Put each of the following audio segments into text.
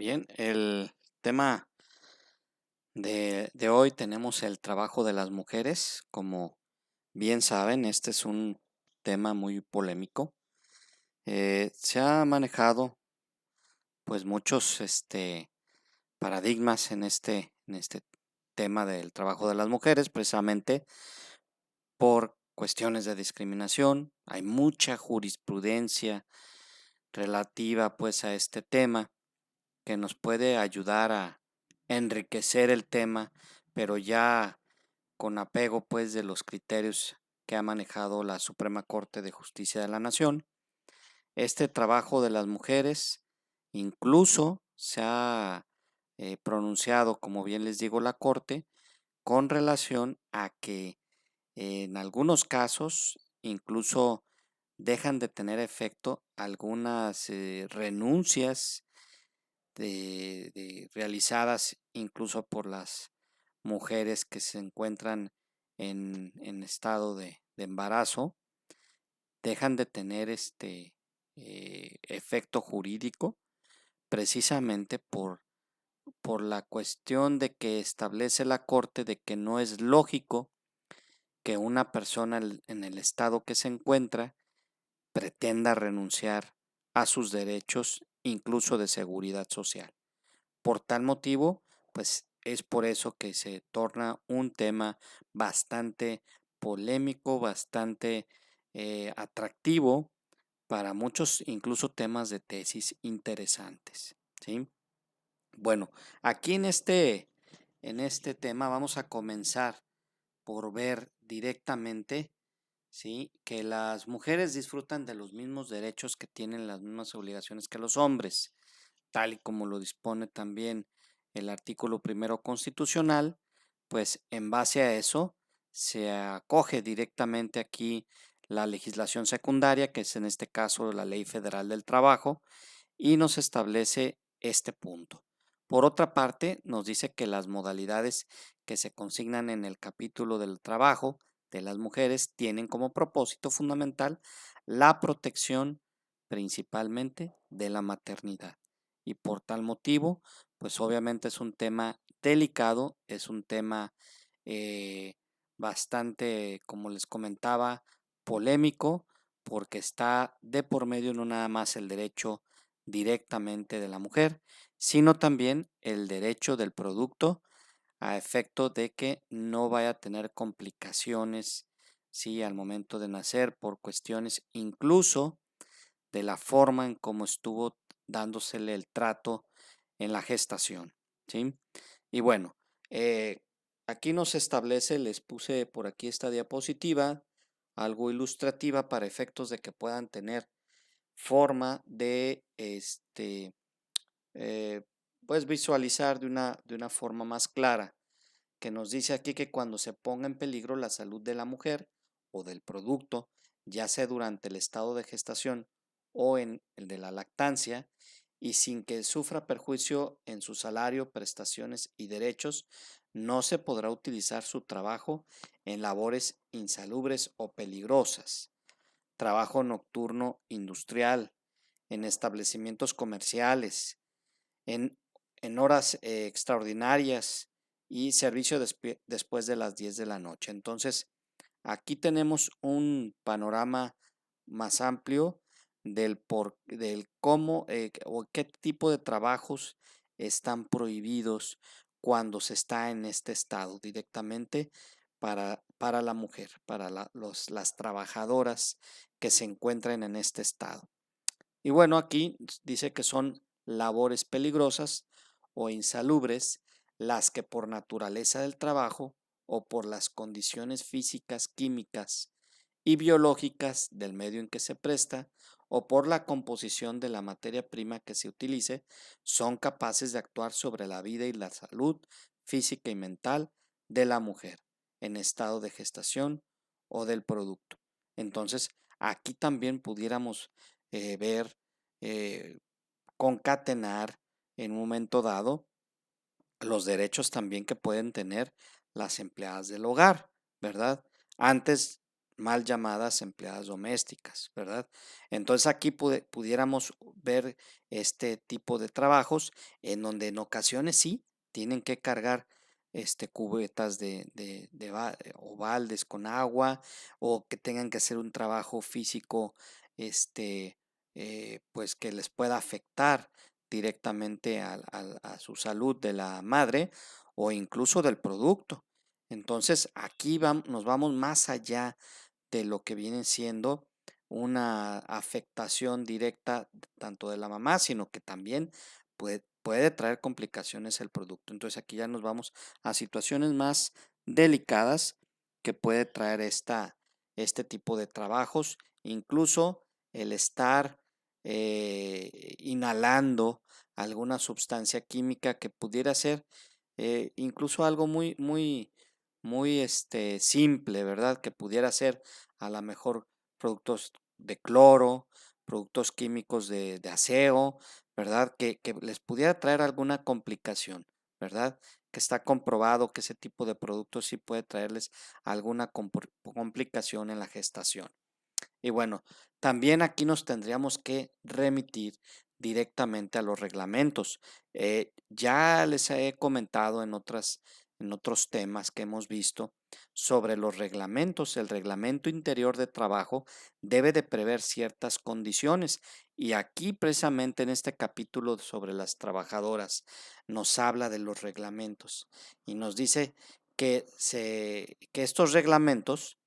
Bien, el tema de hoy tenemos el trabajo de las mujeres. Como bien saben, este es un tema muy polémico. Se ha manejado pues muchos paradigmas en este tema del trabajo de las mujeres, precisamente por cuestiones de discriminación. Hay mucha jurisprudencia relativa pues a este tema que nos puede ayudar a enriquecer el tema, pero ya con apego pues de los criterios que ha manejado la Suprema Corte de Justicia de la Nación. Este trabajo de las mujeres incluso se ha pronunciado, como bien les digo, la Corte con relación a que en algunos casos incluso dejan de tener efecto algunas renuncias realizadas incluso por las mujeres que se encuentran en estado de embarazo, dejan de tener efecto jurídico precisamente por la cuestión de que establece la Corte de que no es lógico que una persona en el estado que se encuentra pretenda renunciar a sus derechos, incluso de seguridad social. Por tal motivo, pues es por eso que se torna un tema bastante polémico, bastante atractivo para muchos, incluso temas de tesis interesantes, ¿sí? Bueno, aquí en este tema vamos a comenzar por ver directamente, ¿sí?, que las mujeres disfrutan de los mismos derechos que tienen, las mismas obligaciones que los hombres, tal y como lo dispone también el artículo primero constitucional. Pues en base a eso se acoge directamente aquí la legislación secundaria, que es en este caso la Ley Federal del Trabajo, y nos establece este punto. Por otra parte, nos dice que las modalidades que se consignan en el capítulo del trabajo de las mujeres tienen como propósito fundamental la protección principalmente de la maternidad. Y por tal motivo, pues obviamente es un tema delicado, es un tema eh, bastante, como les comentaba, polémico, porque está de por medio no nada más el derecho directamente de la mujer, sino también el derecho del producto a efecto de que no vaya a tener complicaciones, sí, al momento de nacer por cuestiones incluso de la forma en cómo estuvo dándosele el trato en la gestación, ¿sí? Y bueno, eh, aquí nos establece, les puse por aquí esta diapositiva, algo ilustrativa para efectos de que puedan tener forma de eh, pues visualizar de una forma más clara, que nos dice aquí que cuando se ponga en peligro la salud de la mujer o del producto, ya sea durante el estado de gestación o en el de la lactancia, y sin que sufra perjuicio en su salario, prestaciones y derechos, no se podrá utilizar su trabajo en labores insalubres o peligrosas, trabajo nocturno industrial, en establecimientos comerciales, en, en horas extraordinarias y servicio después de las 10 de la noche. Entonces, aquí tenemos un panorama más amplio del cómo o qué tipo de trabajos están prohibidos cuando se está en este estado directamente para la mujer, para las trabajadoras que se encuentran en este estado. Y bueno, aquí dice que son labores peligrosas o insalubres las que por naturaleza del trabajo o por las condiciones físicas, químicas y biológicas del medio en que se presta o por la composición de la materia prima que se utilice, son capaces de actuar sobre la vida y la salud física y mental de la mujer en estado de gestación o del producto. Entonces, aquí también pudiéramos ver, eh, concatenar en un momento dado los derechos también que pueden tener las empleadas del hogar, ¿verdad? Antes mal llamadas empleadas domésticas, ¿verdad? Entonces aquí pudiéramos ver este tipo de trabajos en donde en ocasiones sí tienen que cargar cubetas o baldes con agua, o que tengan que hacer un trabajo físico, este, pues que les pueda afectar directamente a su salud de la madre o incluso del producto. Entonces aquí nos vamos más allá de lo que viene siendo una afectación directa tanto de la mamá, sino que también puede traer complicaciones el producto. Entonces aquí ya nos vamos a situaciones más delicadas que puede traer este tipo de trabajos, incluso el estar inhalando alguna sustancia química que pudiera ser incluso algo muy simple, ¿verdad? Que pudiera ser a lo mejor productos de cloro, productos químicos de aseo, ¿verdad? Que les pudiera traer alguna complicación, ¿verdad? Que está comprobado que ese tipo de productos sí puede traerles alguna complicación en la gestación. Y bueno, también aquí nos tendríamos que remitir directamente a los reglamentos. Ya les he comentado en otros temas que hemos visto sobre los reglamentos. El reglamento interior de trabajo debe de prever ciertas condiciones. Y aquí precisamente en este capítulo sobre las trabajadoras nos habla de los reglamentos y nos dice que estos reglamentos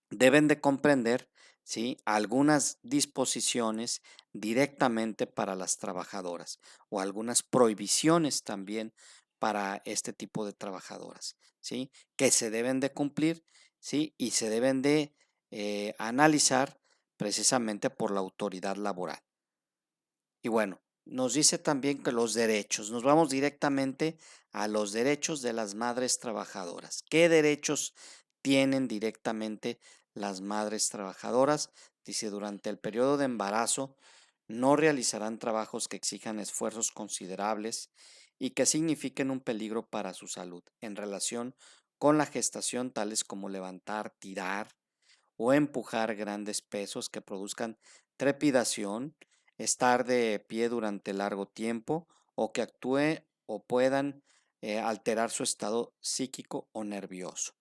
deben de comprender, ¿sí?, algunas disposiciones directamente para las trabajadoras o algunas prohibiciones también para este tipo de trabajadoras, ¿sí?, que se deben de cumplir, ¿sí?, y se deben de analizar precisamente por la autoridad laboral. Y bueno, nos dice también que los derechos, nos vamos directamente a los derechos de las madres trabajadoras. ¿Qué derechos tienen directamente las madres trabajadoras? Dice, durante el periodo de embarazo no realizarán trabajos que exijan esfuerzos considerables y que signifiquen un peligro para su salud en relación con la gestación, tales como levantar, tirar o empujar grandes pesos que produzcan trepidación, estar de pie durante largo tiempo o que actúe o puedan alterar su estado psíquico o nervioso.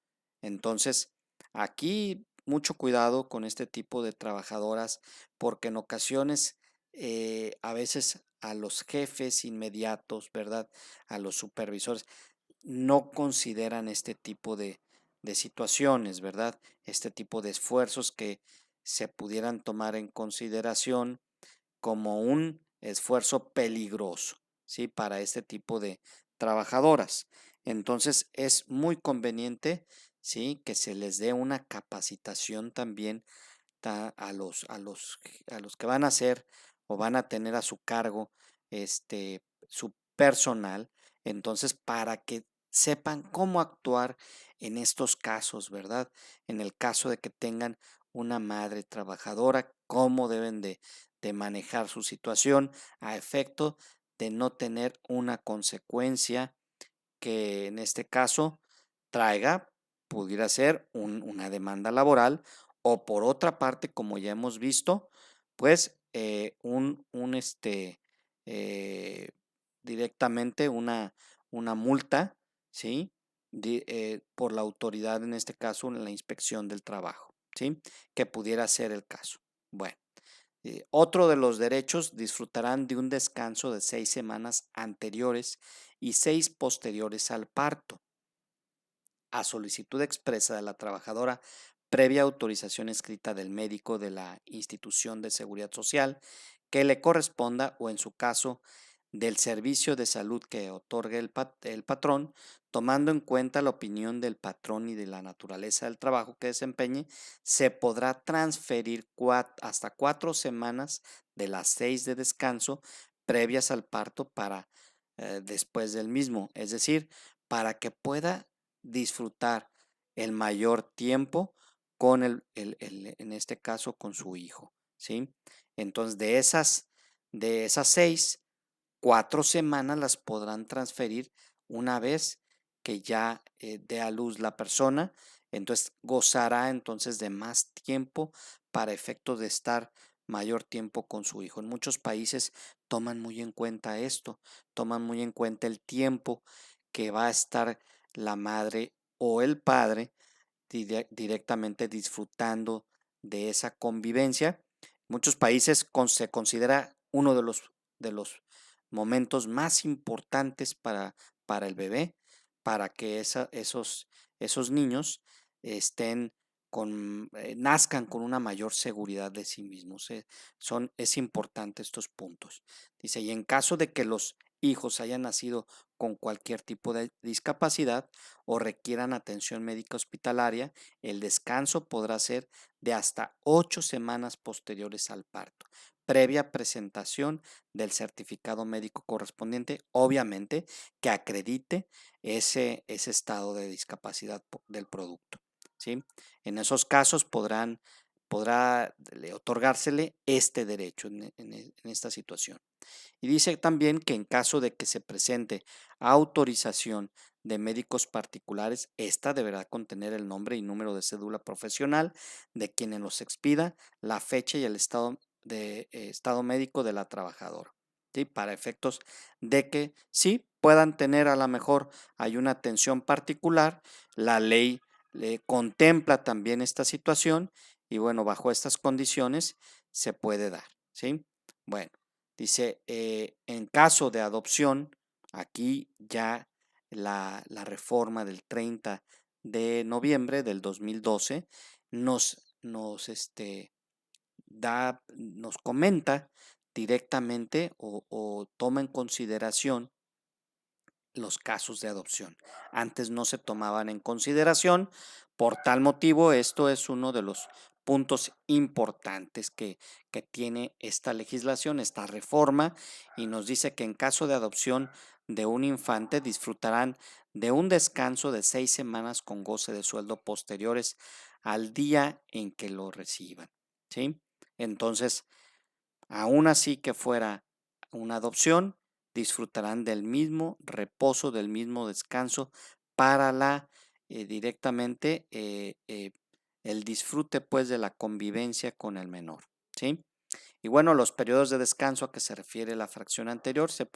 Entonces, aquí mucho cuidado con este tipo de trabajadoras porque en ocasiones a veces a los jefes inmediatos, ¿verdad? A los supervisores no consideran este tipo de situaciones, ¿verdad? Este tipo de esfuerzos que se pudieran tomar en consideración como un esfuerzo peligroso, ¿sí? Para este tipo de trabajadoras. Entonces es muy conveniente, ¿sí?, que se les dé una capacitación también a los que van a hacer o van a tener a su cargo su personal, entonces para que sepan cómo actuar en estos casos, ¿verdad? En el caso de que tengan una madre trabajadora, cómo deben de manejar su situación a efecto de no tener una consecuencia que en este caso traiga, pudiera ser una demanda laboral o por otra parte, como ya hemos visto, pues eh, directamente una multa, ¿sí? Por la autoridad, en este caso, en la inspección del trabajo, ¿sí? Que pudiera ser el caso. Bueno. Otro de los derechos disfrutarán de un descanso de 6 semanas anteriores y 6 posteriores al parto, a solicitud expresa de la trabajadora, previa autorización escrita del médico de la institución de seguridad social que le corresponda o en su caso del servicio de salud que otorgue el patrón, tomando en cuenta la opinión del patrón y de la naturaleza del trabajo que desempeñe, se podrá transferir hasta 4 semanas de las 6 de descanso previas al parto para después del mismo, es decir, para que pueda disfrutar el mayor tiempo con en este caso, con su hijo, ¿sí? Entonces, de esas 6, 4 semanas las podrán transferir una vez que ya dé a luz la persona, entonces gozará entonces de más tiempo para efectos de estar mayor tiempo con su hijo. En muchos países toman muy en cuenta esto, toman muy en cuenta el tiempo que va a estar la madre o el padre directamente disfrutando de esa convivencia. En muchos países se considera uno de los momentos más importantes para el bebé, para que esos niños estén nazcan con una mayor seguridad de sí mismos. Es importante estos puntos. Dice, y en caso de que los hijos hayan nacido con cualquier tipo de discapacidad o requieran atención médica hospitalaria, el descanso podrá ser de hasta 8 semanas posteriores al parto, previa presentación del certificado médico correspondiente, obviamente que acredite ese estado de discapacidad del producto. ¿Sí? En esos casos podrá otorgársele este derecho en esta situación. Y dice también que en caso de que se presente autorización de médicos particulares, esta deberá contener el nombre y número de cédula profesional de quien los expida, la fecha y el estado médico de la trabajadora. ¿Sí? Para efectos de que sí puedan tener a lo mejor hay una atención particular, la ley contempla también esta situación y bueno, bajo estas condiciones se puede dar. ¿Sí? Bueno. Dice, en caso de adopción, aquí ya la reforma del 30 de noviembre del 2012 nos comenta directamente o toma en consideración los casos de adopción. Antes no se tomaban en consideración, por tal motivo esto es uno de los puntos importantes que tiene esta legislación, esta reforma, y nos dice que en caso de adopción de un infante disfrutarán de un descanso de 6 semanas con goce de sueldo posteriores al día en que lo reciban. ¿Sí? Entonces, aún así que fuera una adopción, disfrutarán del mismo reposo, del mismo descanso para directamente el disfrute pues de la convivencia con el menor, ¿sí? Y bueno, los periodos de descanso a que se refiere la fracción anterior se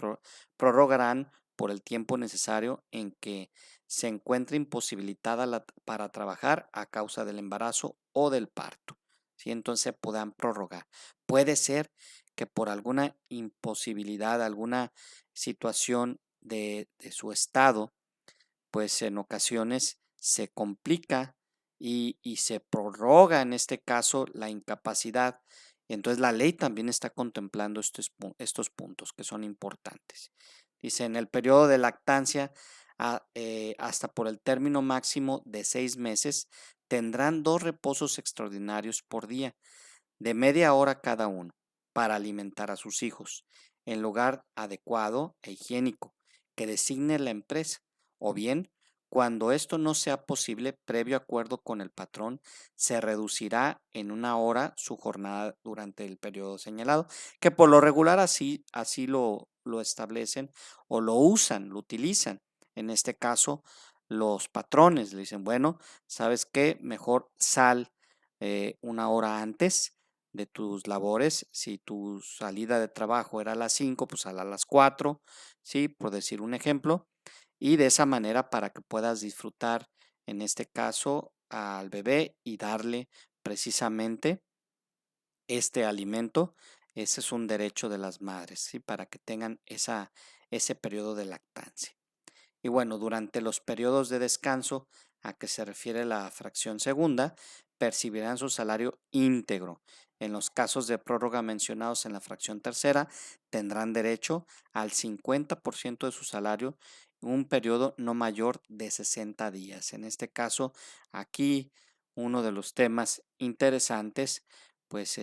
prorrogarán por el tiempo necesario en que se encuentre imposibilitada para trabajar a causa del embarazo o del parto, ¿sí? Entonces se podrán prorrogar. Puede ser que por alguna imposibilidad, alguna situación de su estado, pues en ocasiones se complica y se prorroga en este caso la incapacidad. Entonces la ley también está contemplando estos puntos que son importantes. Dice, en el periodo de lactancia, hasta por el término máximo de 6 meses, tendrán 2 reposos extraordinarios por día de media hora cada uno para alimentar a sus hijos en lugar adecuado e higiénico que designe la empresa, o bien, cuando esto no sea posible, previo acuerdo con el patrón, se reducirá en 1 hora su jornada durante el periodo señalado, que por lo regular así lo establecen o lo usan, lo utilizan. En este caso, los patrones le dicen, bueno, ¿sabes qué? Mejor sal 1 hora antes de tus labores. Si tu salida de trabajo era a las 5, pues a las 4, ¿sí? Por decir un ejemplo. Y de esa manera para que puedas disfrutar, en este caso, al bebé y darle precisamente este alimento. Ese es un derecho de las madres, ¿sí? Para que tengan ese periodo de lactancia. Y bueno, durante los periodos de descanso a que se refiere la fracción segunda, percibirán su salario íntegro. En los casos de prórroga mencionados en la fracción tercera, tendrán derecho al 50% de su salario en un periodo no mayor de 60 días. En este caso, aquí uno de los temas interesantes, pues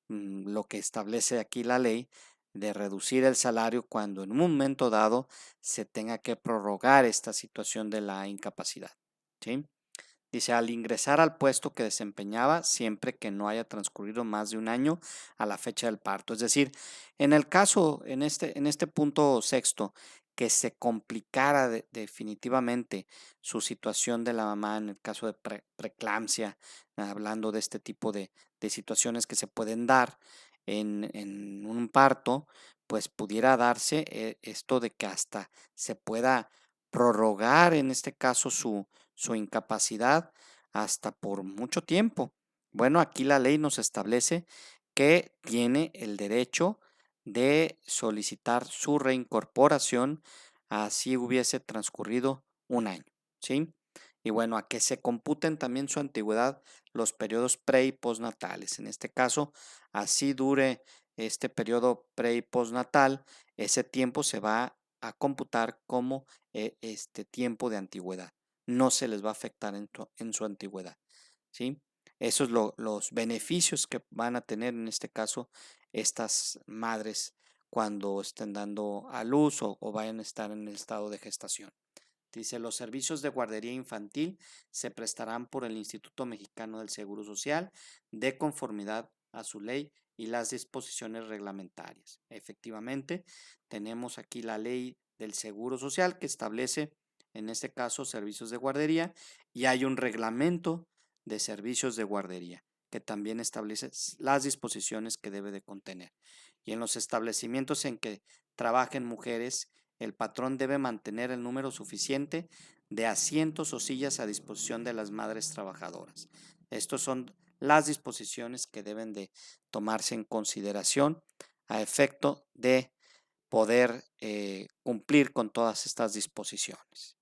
lo que establece aquí la ley de reducir el salario cuando en un momento dado se tenga que prorrogar esta situación de la incapacidad. ¿Sí? Dice, al ingresar al puesto que desempeñaba, siempre que no haya transcurrido más de un año a la fecha del parto. Es decir, en el caso, en este punto sexto, que se complicara definitivamente su situación de la mamá en el caso de preeclampsia, hablando de este tipo de situaciones que se pueden dar en un parto, pues pudiera darse esto de que hasta se pueda prorrogar en este caso su incapacidad hasta por mucho tiempo. Bueno, aquí la ley nos establece que tiene el derecho de solicitar su reincorporación, así hubiese transcurrido un año, ¿sí? Y bueno, a que se computen también su antigüedad los periodos pre y postnatales. En este caso, así dure este periodo pre y postnatal, ese tiempo se va a computar como este tiempo de antigüedad. No se les va a afectar en su antigüedad, ¿sí? Esos son los beneficios que van a tener en este caso estas madres cuando estén dando a luz o vayan a estar en el estado de gestación. Dice, los servicios de guardería infantil se prestarán por el Instituto Mexicano del Seguro Social de conformidad a su ley y las disposiciones reglamentarias. Efectivamente, tenemos aquí la ley del Seguro Social que establece, en este caso, servicios de guardería y hay un reglamento de servicios de guardería que también establece las disposiciones que debe de contener. Y en los establecimientos en que trabajen mujeres, el patrón debe mantener el número suficiente de asientos o sillas a disposición de las madres trabajadoras. Estas son las disposiciones que deben de tomarse en consideración a efecto de poder cumplir con todas estas disposiciones.